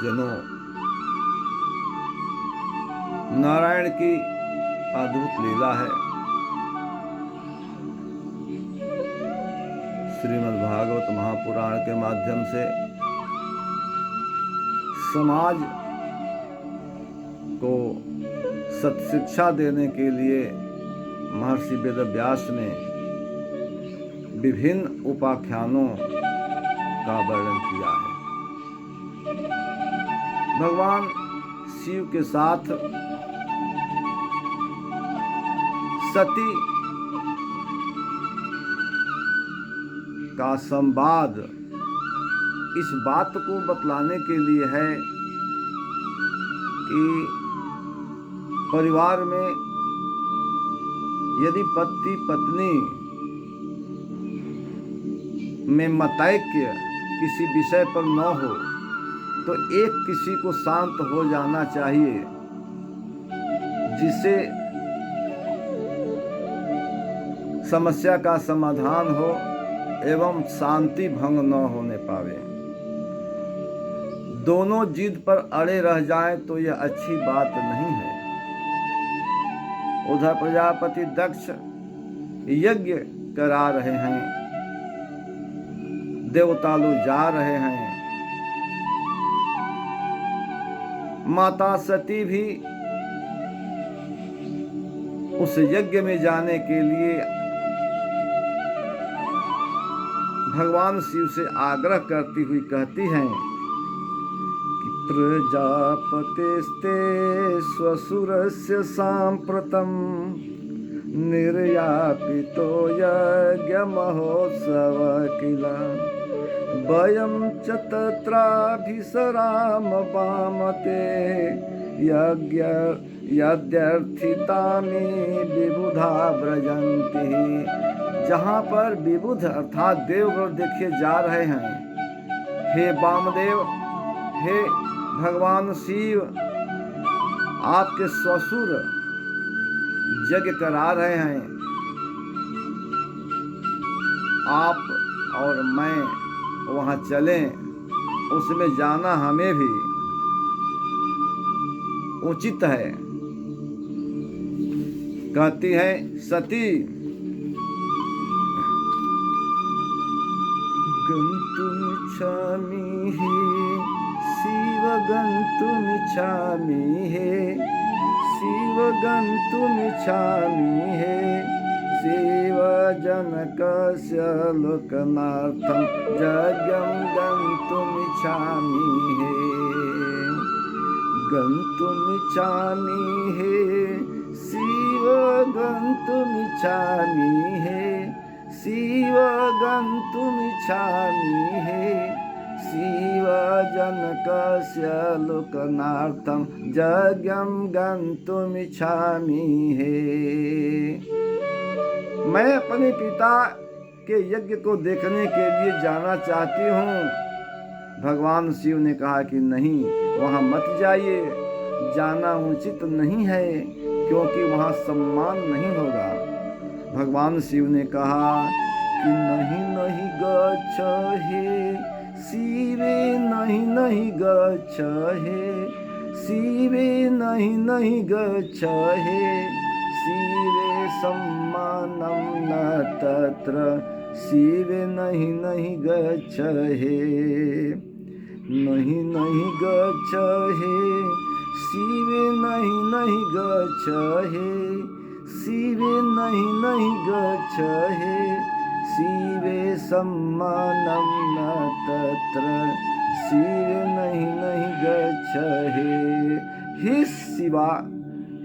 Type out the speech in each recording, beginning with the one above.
जनों, नारायण की अद्भुत लीला है। श्रीमद् भागवत महापुराण के माध्यम से समाज को सत्शिक्षा देने के लिए महर्षि वेदव्यास ने विभिन्न उपाख्यानों का वर्णन किया है। भगवान शिव के साथ सती का संवाद इस बात को बतलाने के लिए है कि परिवार में यदि पति पत्नी में मतैक्य किसी विषय पर न हो तो एक किसी को शांत हो जाना चाहिए, जिससे समस्या का समाधान हो एवं शांति भंग न होने पावे। दोनों जिद पर अड़े रह जाएं तो यह अच्छी बात नहीं है। उधर प्रजापति दक्ष यज्ञ करा रहे हैं, देवता लोग जा रहे हैं, माता सती भी उस यज्ञ में जाने के लिए भगवान शिव से आग्रह करती हुई कहती हैं कि प्रजापतेस्ते स्वसुरस्य साम्प्रतं निर्यापितो यज्ञ महोत्सव किल वयं च तत्राभिसराम वामते यद्यर्थितानि विबुधा व्रजन्ति। जहाँ पर विबुध अर्थात देवगण देखे जा रहे हैं, हे वामदेव, हे भगवान शिव, आपके ससुर यज्ञ करा रहे हैं, आप और मैं वहाँ चलें, उसमें जाना हमें भी उचित है। कहती है सती, गन्तुमिच्छामि हे शिव गन्तुमिच्छामि हे शिव गन्तुमिच्छामि हे शिव जनकस्य लोकनार्थं यज्ञं गन्तुमिच्छामि हे गन्तुमिच्छामि हे शिव गन्तुमिच्छामि हे शिव गन्तुमिच्छामि हे शिव जनकस्य लोकनार्थं यज्ञं गन्तुमिच्छामि हे। मैं अपने पिता के यज्ञ को देखने के लिए जाना चाहती हूँ। भगवान शिव ने कहा कि नहीं, वहाँ मत जाइए, जाना उचित नहीं है, क्योंकि वहाँ सम्मान नहीं होगा। भगवान शिव ने कहा कि नहीं नहीं गच्छ हे शिवे, नहीं नहीं गच्छ हे शिवे, नहीं नहीं गच्छ हे शिवे सम्मानं न तत्र शिवे, नहीं नहीं गच्छ हे नहीं नहीं गच्छ हे शिवे, नहीं नहीं गच्छ हे शिवे, नहीं नहीं गच्छ हे शिवे सम्मानं न तत्र शिवे, नहीं नहीं गच्छ हे। हे शिवा,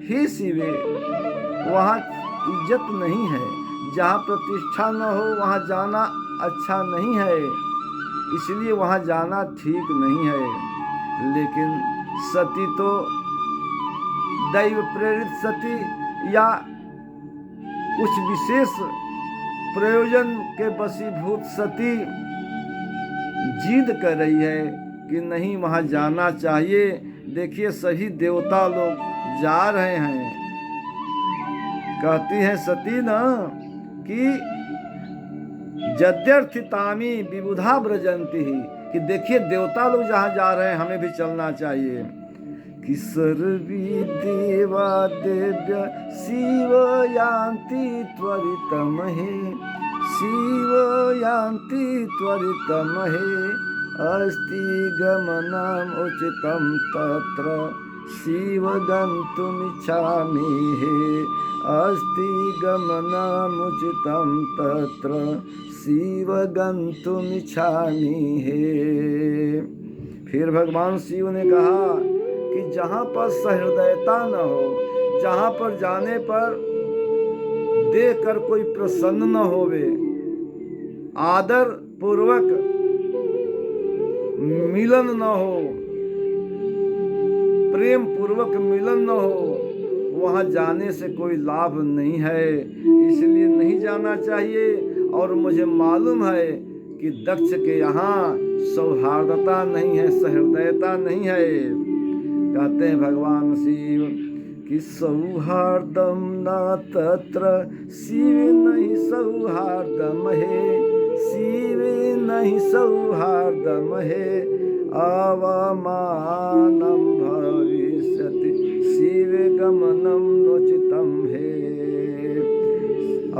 हे शिवे, वहाँ इज्जत नहीं है, जहाँ प्रतिष्ठा न हो वहाँ जाना अच्छा नहीं है, इसलिए वहाँ जाना ठीक नहीं है। लेकिन सती तो दैव प्रेरित सती या कुछ विशेष प्रयोजन के वशीभूत सती जिद कर रही है कि नहीं, वहाँ जाना चाहिए। देखिए सभी देवता लोग जा रहे हैं। कहती है सती न कि यद्यर्थितानि विबुधा व्रजन्ति, कि देखिए देवता लोग जहाँ जा रहे हैं हमें भी चलना चाहिए। कि सर्वी देवा देव्य शिव यान्ति त्वरितमहे, शिव यान्ति त्वरितमहे, अस्ति गमनम् उचितं तत्र शिव गन्तुमिच्छामि हे, अस्ति गमनम् उचितं तत्र शिव गन्तुमिच्छामि हे। फिर भगवान शिव ने कहा कि जहाँ पर सहृदयता न हो, जहाँ पर जाने पर देख कर कोई प्रसन्न न होवे, आदर पूर्वक मिलन न हो, प्रेम पूर्वक मिलन न हो, वहाँ जाने से कोई लाभ नहीं है, इसलिए नहीं जाना चाहिए। और मुझे मालूम है कि दक्ष के यहाँ सौहार्दता नहीं है, सहृदयता नहीं है। कहते हैं भगवान शिव कि सौहार्दम न तत्र शिव नहीं सौहार्दम है, शिव नहीं सौहार्दम है, अवमानम भविष्यति शिव गमनम नोचितम है,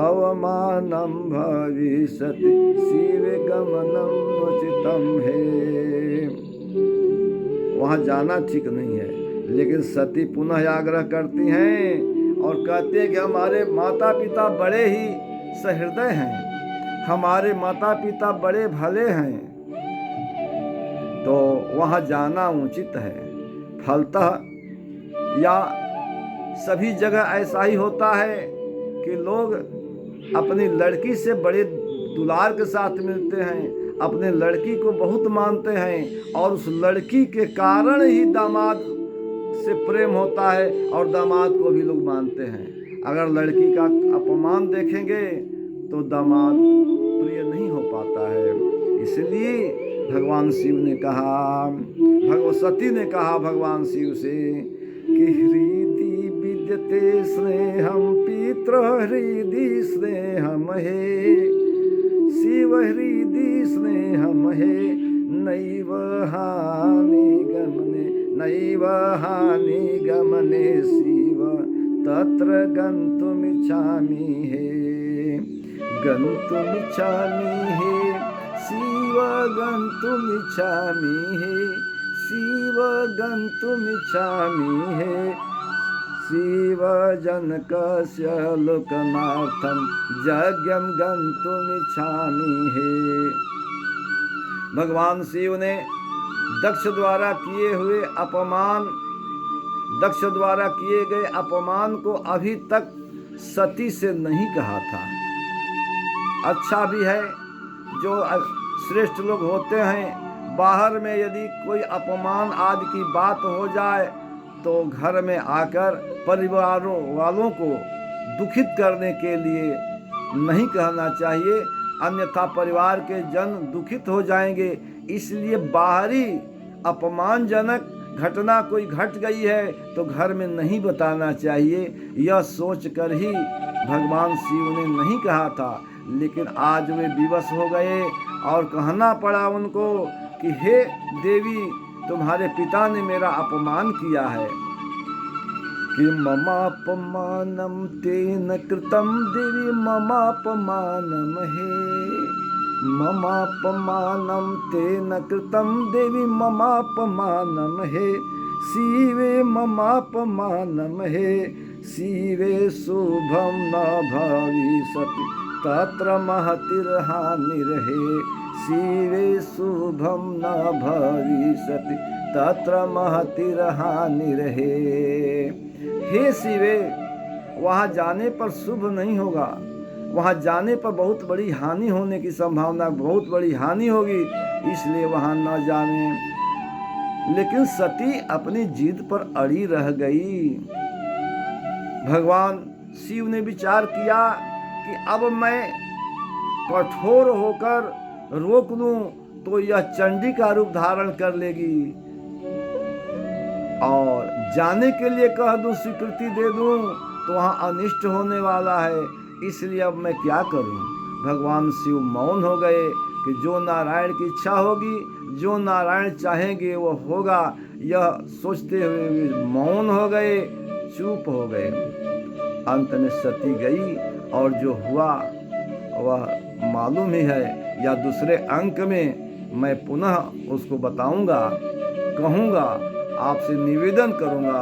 अवमानम भविष्यति शिव गमनम नोचितम है। वहाँ जाना ठीक नहीं है। लेकिन सती पुनः आग्रह करती हैं और कहते हैं कि हमारे माता पिता बड़े ही सहृदय हैं, हमारे माता पिता बड़े भले हैं, तो वहाँ जाना उचित है। फलतः या सभी जगह ऐसा ही होता है कि लोग अपनी लड़की से बड़े दुलार के साथ मिलते हैं, अपने लड़की को बहुत मानते हैं और उस लड़की के कारण ही दामाद से प्रेम होता है और दामाद को भी लोग मानते हैं। अगर लड़की का अपमान देखेंगे तो दामाद प्रिय नहीं हो पाता है। इसलिए भगवान शिव ने कहा, भगवती ने कहा भगवान शिव से कि हृदि विद्यते स्नेहम पितृ हृदि स्नेहम हे, शिव हृदि स्नेहम हे, नैव हानि गमने, नैव हानि गमने शिव तत्र गन्तुमिच्छामि हे, गन्तुमिच्छामि हे, शिव गन्तुमिच्छामि हे, शिव गन्तुमिच्छामि हे, शिव जनकस्य लोकनाथं यज्ञं गन्तुमिच्छामि हे। भगवान शिव ने दक्ष द्वारा किए हुए अपमान, दक्ष द्वारा किए गए अपमान को अभी तक सती से नहीं कहा था। अच्छा भी है जो श्रेष्ठ लोग होते हैं, बाहर में यदि कोई अपमान आदि की बात हो जाए तो घर में आकर परिवारों वालों को दुखित करने के लिए नहीं कहना चाहिए, अन्यथा परिवार के जन दुखित हो जाएंगे। इसलिए बाहरी अपमानजनक घटना कोई घट गई है तो घर में नहीं बताना चाहिए, यह सोचकर ही भगवान शिव ने नहीं कहा था। लेकिन आज वे विवश हो गए और कहना पड़ा उनको कि हे देवी, तुम्हारे पिता ने मेरा अपमान किया है। कि ममापमानम तेन कृतम देवी ममापमानम हे, ममापमानम तेन कृतम देवी ममापमानम हे, शिवे ममापमानम हे, शिवे शुभम न भविष्यति तत्र महतिर्हानिर्हे, शिवे शुभम न भविष्यति तत्र महतिर्हानिर्हे। हे शिवे, वहाँ जाने पर शुभ नहीं होगा, वहाँ जाने पर बहुत बड़ी हानि होने की संभावना, बहुत बड़ी हानि होगी, इसलिए वहाँ न जाने। लेकिन सती अपनी जिद पर अड़ी रह गई। भगवान शिव ने विचार किया कि अब मैं कठोर होकर रोक लूं तो यह चंडी का रूप धारण कर लेगी, और जाने के लिए कह दूं, स्वीकृति दे दूं तो वहाँ अनिष्ट होने वाला है, इसलिए अब मैं क्या करूं। भगवान शिव मौन हो गए कि जो नारायण की इच्छा होगी, जो नारायण चाहेंगे वो होगा। यह सोचते हुए वे मौन हो गए, चुप हो गए। अंत में सती गई और जो हुआ वह मालूम ही है, या दूसरे अंक में मैं पुनः उसको बताऊंगा, कहूँगा, आपसे निवेदन करूँगा।